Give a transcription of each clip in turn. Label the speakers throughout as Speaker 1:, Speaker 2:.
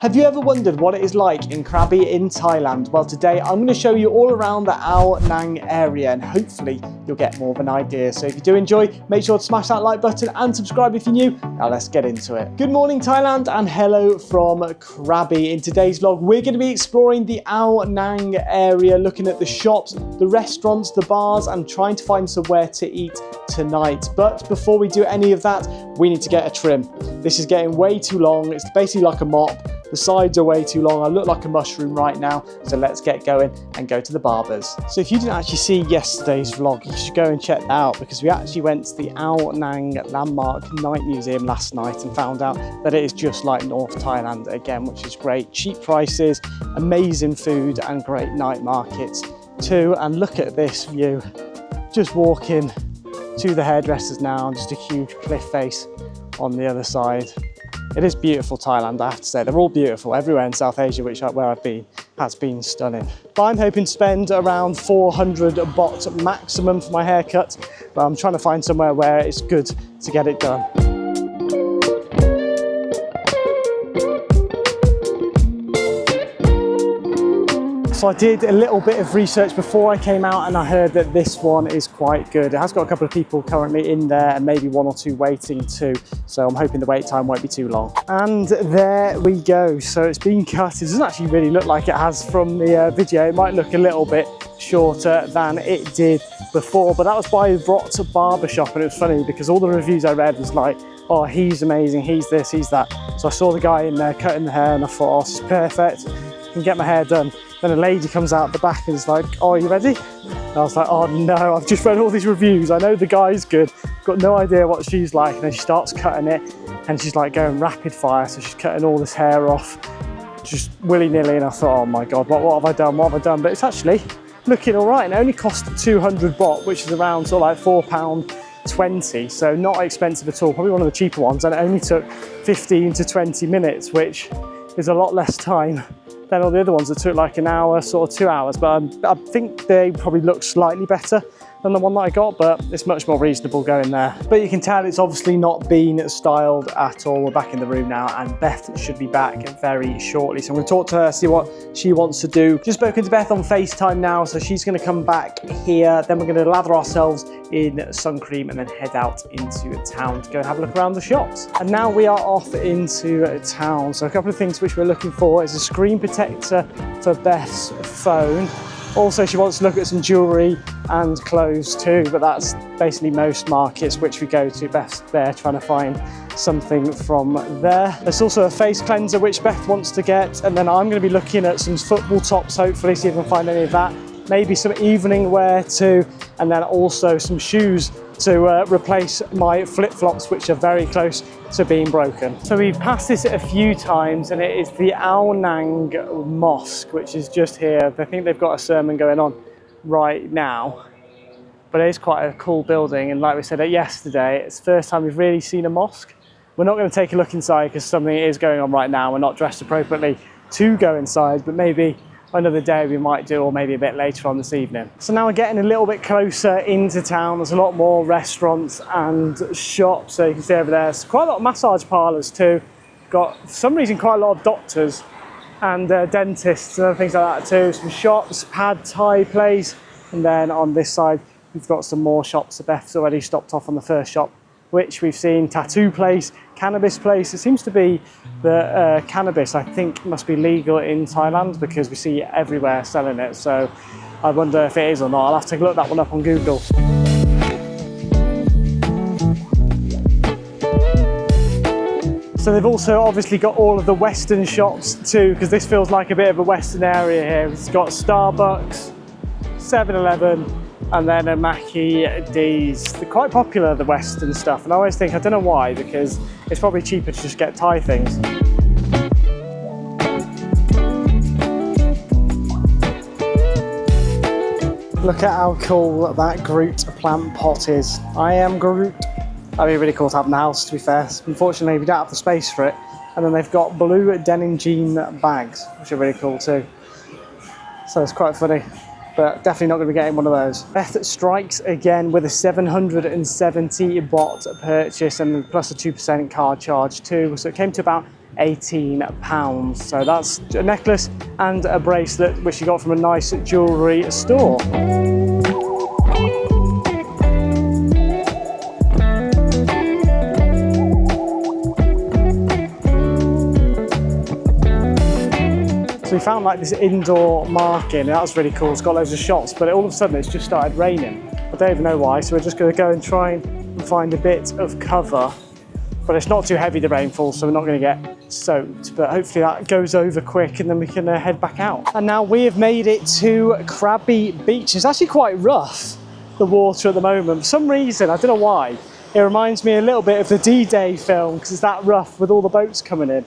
Speaker 1: Have you ever wondered what it is like in Krabi in Thailand? Well, today I'm going to show you all around the Ao Nang area and hopefully you'll get more of an idea. So if you do enjoy, make sure to smash that like button and subscribe if you're new. Now let's get into it. Good morning Thailand and hello from Krabi. In today's vlog, we're going to be exploring the Ao Nang area, looking at the shops, the restaurants, the bars and trying to find somewhere to eat tonight. But before we do any of that, we need to get a trim. This is getting way too long. It's basically like a mop. The sides are way too long. I look like a mushroom right now. So let's get going and go to the barbers. So if you didn't actually see yesterday's vlog, you should go and check that out because we actually went to the Ao Nang Landmark Night Museum last night and found out that it is just like North Thailand again, which is great. Cheap prices, amazing food and great night markets too. And look at this view. Just walking to the hairdressers now and just a huge cliff face on the other side. It is beautiful Thailand, I have to say. They're all beautiful. Everywhere in South Asia, where I've been, has been stunning. But I'm hoping to spend around 400 baht maximum for my haircut. But I'm trying to find somewhere where it's good to get it done. So I did a little bit of research before I came out and I heard that this one is quite good. It has got a couple of people currently in there and maybe one or two waiting too. So I'm hoping the wait time won't be too long. And there we go. So it's been cut. It doesn't actually really look like it has from the video. It might look a little bit shorter than it did before, but that was by Vrot Barbershop and it was funny because all the reviews I read was like, oh, he's amazing, he's this, he's that. So I saw the guy in there cutting the hair and I thought, oh, this is perfect. I can get my hair done. Then a lady comes out the back and is like, oh, are you ready? And I was like, oh no, I've just read all these reviews. I know the guy's good. Got no idea what she's like. And then she starts cutting it and she's like going rapid fire. So she's cutting all this hair off just willy-nilly. And I thought, oh my God, what have I done? What have I done? But it's actually looking all right. And it only cost 200 baht, which is around sort of like £4.20. So not expensive at all. Probably one of the cheaper ones. And it only took 15 to 20 minutes, which is a lot less time than all the other ones that took like an hour, sort of 2 hours. But I think they probably look slightly better than the one that I got, but it's much more reasonable going there. But you can tell it's obviously not been styled at all. We're back in the room now and Beth should be back very shortly. So I'm gonna talk to her, see what she wants to do. Just spoken to Beth on FaceTime now, so she's gonna come back here. Then we're gonna lather ourselves in sun cream and then head out into town to go and have a look around the shops. And now we are off into town. So a couple of things which we're looking for is a screen protector for Beth's phone. Also, she wants to look at some jewellery and clothes too, but that's basically most markets which we go to. Beth's there trying to find something from there. There's also a face cleanser which Beth wants to get, and then I'm going to be looking at some football tops, hopefully see if I can find any of that. Maybe some evening wear too, and then also some shoes to replace my flip-flops, which are very close to being broken. So we've passed this a few times and it is the Ao Nang Mosque, which is just here. I think they've got a sermon going on right now, but it is quite a cool building. And like we said yesterday, it's the first time we've really seen a mosque. We're not going to take a look inside because something is going on right now. We're not dressed appropriately to go inside, but maybe another day we might do, or maybe a bit later on this evening. So now we're getting a little bit closer into town. There's a lot more restaurants and shops. So you can see over there, there's quite a lot of massage parlours too. Got, for some reason, quite a lot of doctors and dentists and other things like that too. Some shops, pad thai place. And then on this side, we've got some more shops. So Beth's already stopped off on the first shop, which we've seen, tattoo place, cannabis place. It seems to be the cannabis, I think, must be legal in Thailand because we see it everywhere selling it. So I wonder if it is or not. I'll have to look that one up on Google. So they've also obviously got all of the Western shops too, because this feels like a bit of a Western area here. It's got Starbucks, 7-Eleven, and then a Mackie D's. They're quite popular, the Western stuff, and I always think, I don't know why, because it's probably cheaper to just get Thai things. Look at how cool that Groot plant pot is. I am Groot. That'd be really cool to have in the house, to be fair. Unfortunately, we don't have the space for it. And then they've got blue denim jean bags, which are really cool too. So it's quite funny. But definitely not going to be getting one of those. Beth strikes again with a 770 baht purchase and plus a 2% card charge too. So it came to about £18. So that's a necklace and a bracelet which you got from a nice jewellery store. So we found like this indoor market, and that was really cool. It's got loads of shops, but all of a sudden it's just started raining. I don't even know why, so we're just going to go and try and find a bit of cover. But it's not too heavy, the rainfall, so we're not going to get soaked. But hopefully that goes over quick and then we can head back out. And now we have made it to Krabi Beach. It's actually quite rough, the water at the moment. For some reason, I don't know why, it reminds me a little bit of the D-Day film because it's that rough with all the boats coming in.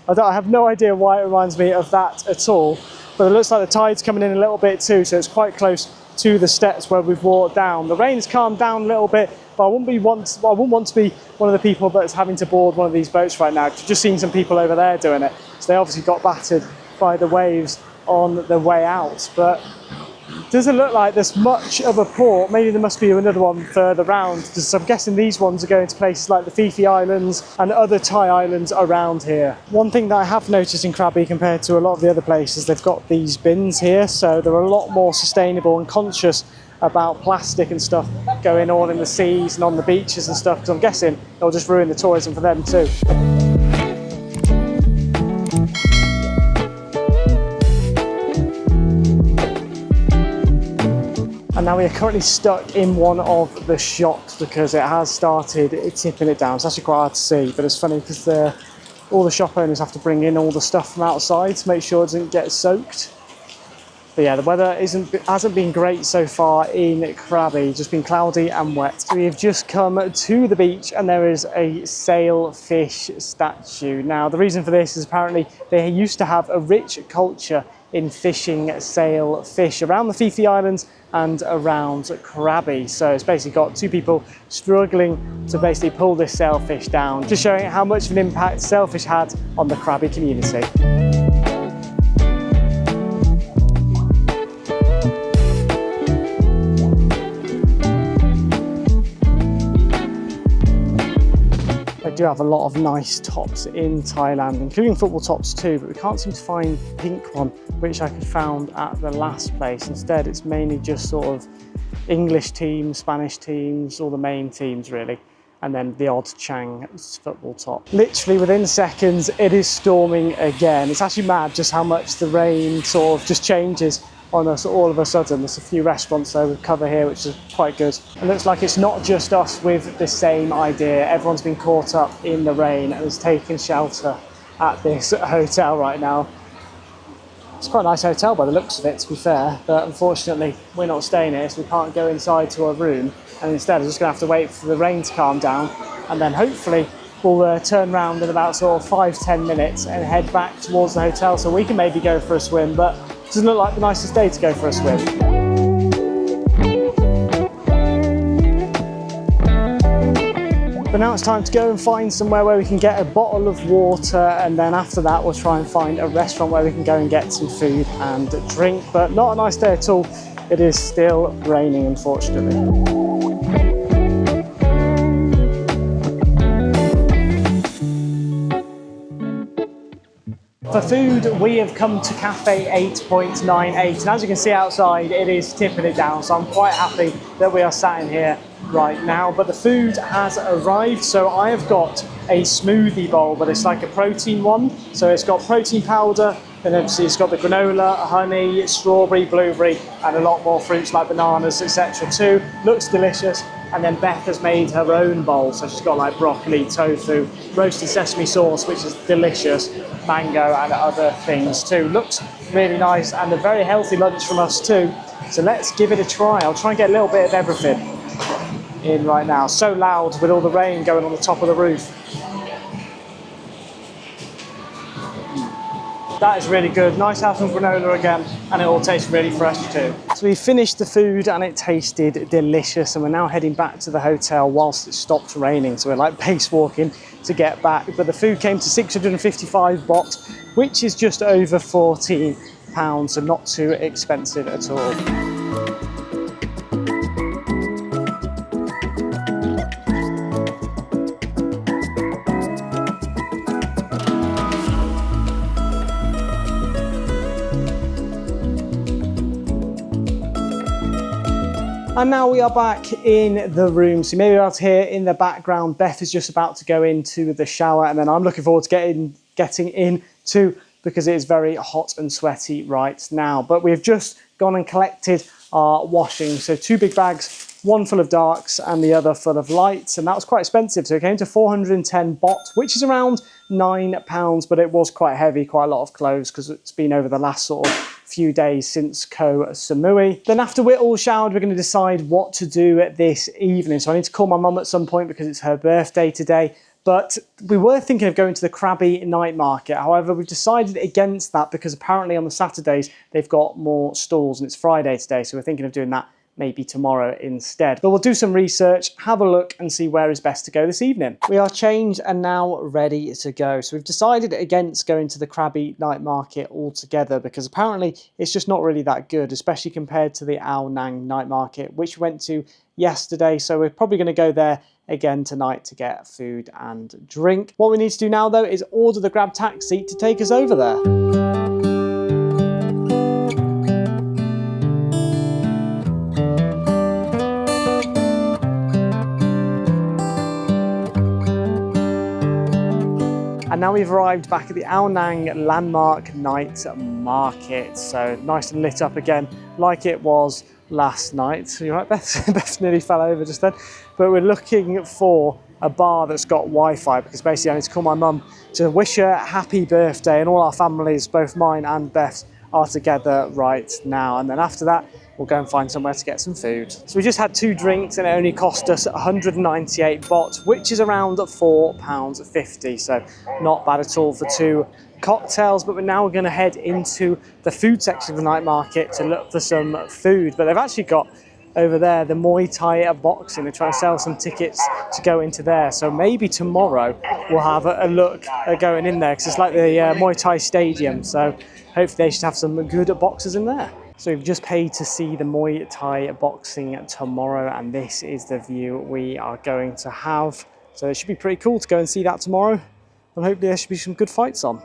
Speaker 1: I have no idea why it reminds me of that at all, but it looks like the tide's coming in a little bit too, so it's quite close to the steps where we've walked down. The rain's calmed down a little bit, but I wouldn't want to be one of the people that's having to board one of these boats right now. I've just seen some people over there doing it, so they obviously got battered by the waves on the way out. But it doesn't look like there's much of a port. Maybe there must be another one further round, because I'm guessing these ones are going to places like the Phi Phi Islands and other Thai islands around here. One thing that I have noticed in Krabi compared to a lot of the other places, they've got these bins here, so they're a lot more sustainable and conscious about plastic and stuff going on in the seas and on the beaches and stuff, because I'm guessing it'll just ruin the tourism for them too. And now we are currently stuck in one of the shops because it has started tipping it down. It's actually quite hard to see, but it's funny because all the shop owners have to bring in all the stuff from outside to make sure it doesn't get soaked. But yeah, the weather hasn't been great so far in Krabi, just been cloudy and wet. So we have just come to the beach and there is a sailfish statue. Now, the reason for this is apparently they used to have a rich culture in fishing sailfish around the Phi Phi Islands and around Krabi. So it's basically got two people struggling to basically pull this sailfish down, just showing how much of an impact sailfish had on the Krabi community. They do have a lot of nice tops in Thailand, including football tops too, but we can't seem to find a pink one, which I could found at the last place. Instead, it's mainly just sort of English teams, Spanish teams, all the main teams really, and then the odd Chang football top. Literally within seconds, it is storming again. It's actually mad just how much the rain sort of just changes on us all of a sudden. There's a few restaurants though with cover here, which is quite good. It looks like it's not just us with the same idea. Everyone's been caught up in the rain and is taking shelter at this hotel right now. It's quite a nice hotel by the looks of it, to be fair, but unfortunately we're not staying here, so we can't go inside to our room, and instead we're just going to have to wait for the rain to calm down, and then hopefully we'll turn around in about sort of 5-10 minutes and head back towards the hotel so we can maybe go for a swim, but it doesn't look like the nicest day to go for a swim. But now it's time to go and find somewhere where we can get a bottle of water, and then after that we'll try and find a restaurant where we can go and get some food and drink. But not a nice day at all. It is still raining, unfortunately. For food, we have come to Cafe 8.98, and as you can see outside, it is tipping it down, so I'm quite happy that we are sat in here right now. But the food has arrived, so I have got a smoothie bowl, but it's like a protein one. So it's got protein powder, and obviously it's got the granola, honey, strawberry, blueberry, and a lot more fruits like bananas, etc. too. Looks delicious. And then Beth has made her own bowl, so she's got like broccoli, tofu, roasted sesame sauce, which is delicious, mango and other things too. Looks really nice, and a very healthy lunch from us too. So let's give it a try. I'll try and get a little bit of everything in right now. So loud with all the rain going on the top of the roof. That is really good. Nice have some granola again, and it all tastes really fresh too. So we finished the food and it tasted delicious, and we're now heading back to the hotel whilst it stopped raining. So we're like pace walking to get back. But the food came to 655 baht, which is just over £14, so not too expensive at all. And now we are back in the room. So you may be able to hear in the background, Beth is just about to go into the shower, and then I'm looking forward to getting in too, because it is very hot and sweaty right now. But we've just gone and collected our washing. So 2 big bags, one full of darks and the other full of lights. And that was quite expensive. So it came to 410 baht, which is around £9, but it was quite heavy, quite a lot of clothes because it's been over the last sort of few days since Koh Samui. Then after we're all showered, we're going to decide what to do this evening. So I need to call my mum at some point because it's her birthday today. But we were thinking of going to the Krabi night market. However, we've decided against that because apparently on the Saturdays, they've got more stalls and it's Friday today. So we're thinking of doing that maybe tomorrow instead. But we'll do some research, have a look and see where is best to go this evening. We are changed and now ready to go. So we've decided against going to the Krabi night market altogether because apparently it's just not really that good, especially compared to the Ao Nang night market, which we went to yesterday. So we're probably going to go there again tonight to get food and drink. What we need to do now though is order the Grab taxi to take us over there. And now we've arrived back at the Ao Nang Landmark Night Market. So nice and lit up again, like it was last night. You're right, Beth? Beth nearly fell over just then. But we're looking for a bar that's got Wi-Fi because basically I need to call my mum to wish her happy birthday, and all our families, both mine and Beth's, are together right now. And then after that, we'll go and find somewhere to get some food. So we just had 2 drinks and it only cost us 198 baht, which is around £4.50. So not bad at all for 2 cocktails. But we're now going to head into the food section of the night market to look for some food. But they've actually got over there the Muay Thai boxing. They're trying to sell some tickets to go into there. So maybe tomorrow we'll have a look at going in there because it's like the Muay Thai stadium. So hopefully they should have some good boxers in there. So we've just paid to see the Muay Thai boxing tomorrow, and this is the view we are going to have. So it should be pretty cool to go and see that tomorrow, and hopefully there should be some good fights on.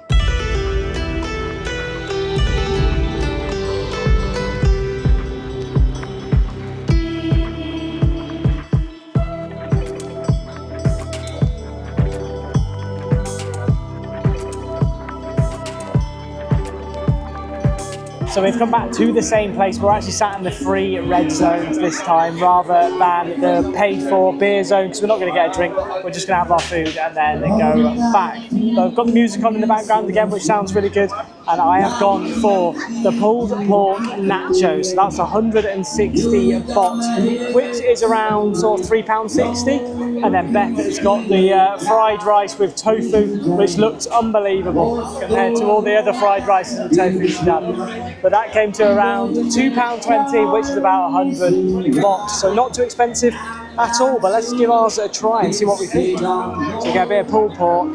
Speaker 1: So we've come back to the same place. We're actually sat in the free red zones this time rather than the paid for beer zone because we're not going to get a drink. We're just going to have our food and then go back. But I've got the music on in the background again, which sounds really good. And I have gone for the pulled pork nachos. So that's 160 baht, which is around sort of £3.60. And then Beth has got the fried rice with tofu, which looks unbelievable compared to all the other fried rices and tofu she's done. But that came to around £2.20, which is about 100 baht. So not too expensive at all, but let's give ours a try and see what we think. So we get a bit of pulled pork,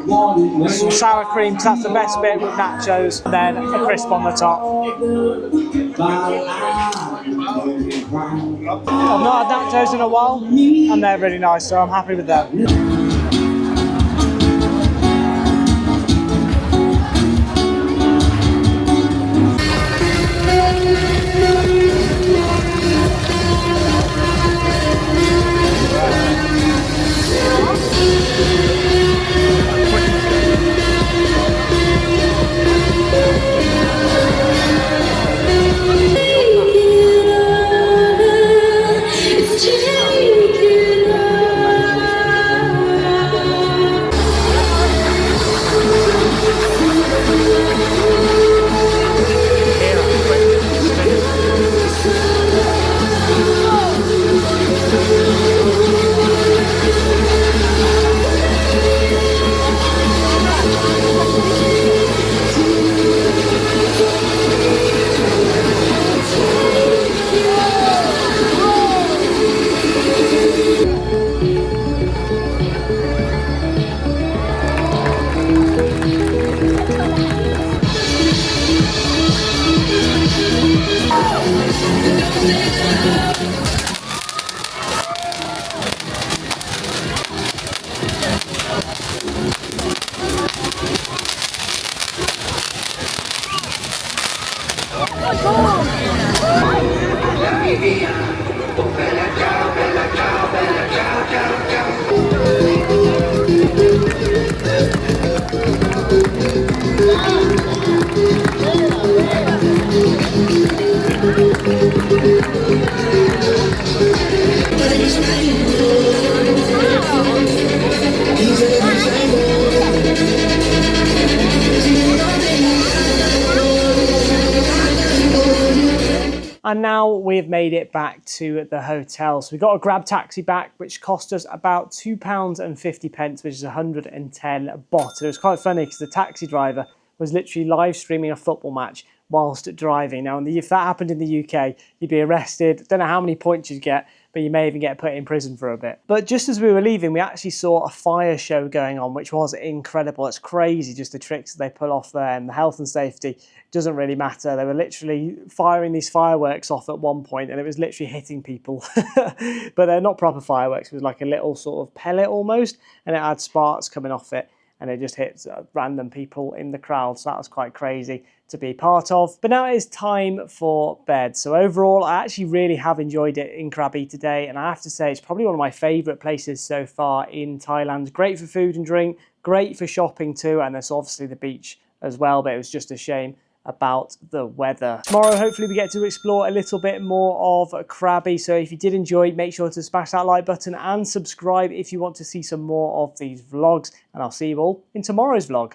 Speaker 1: some sour cream, because that's the best bit with nachos, and then a crisp on the top. I've not had nachos in a while, and they're really nice, so I'm happy with them. And now we've made it back to the hotel. So we got a Grab taxi back, which cost us about £2.50, which is 110 baht. And it was quite funny because the taxi driver was literally live streaming a football match whilst driving. Now, if that happened in the UK, you'd be arrested. Don't know how many points you'd get, but you may even get put in prison for a bit. But just as we were leaving, we actually saw a fire show going on, which was incredible. It's crazy just the tricks that they pull off there, and the health and safety doesn't really matter. They were literally firing these fireworks off at one point, and it was literally hitting people. But they're not proper fireworks. It was like a little sort of pellet almost, and it had sparks coming off it, and it just hit random people in the crowd. So that was quite crazy to be part of. But now it is time for bed. So overall, I actually really have enjoyed it in Krabi today, and I have to say it's probably one of my favourite places so far in Thailand. Great for food and drink, great for shopping too, and there's obviously the beach as well, but it was just a shame about the weather. Tomorrow, hopefully we get to explore a little bit more of Krabi. So if you did enjoy, make sure to smash that like button and subscribe if you want to see some more of these vlogs, and I'll see you all in tomorrow's vlog.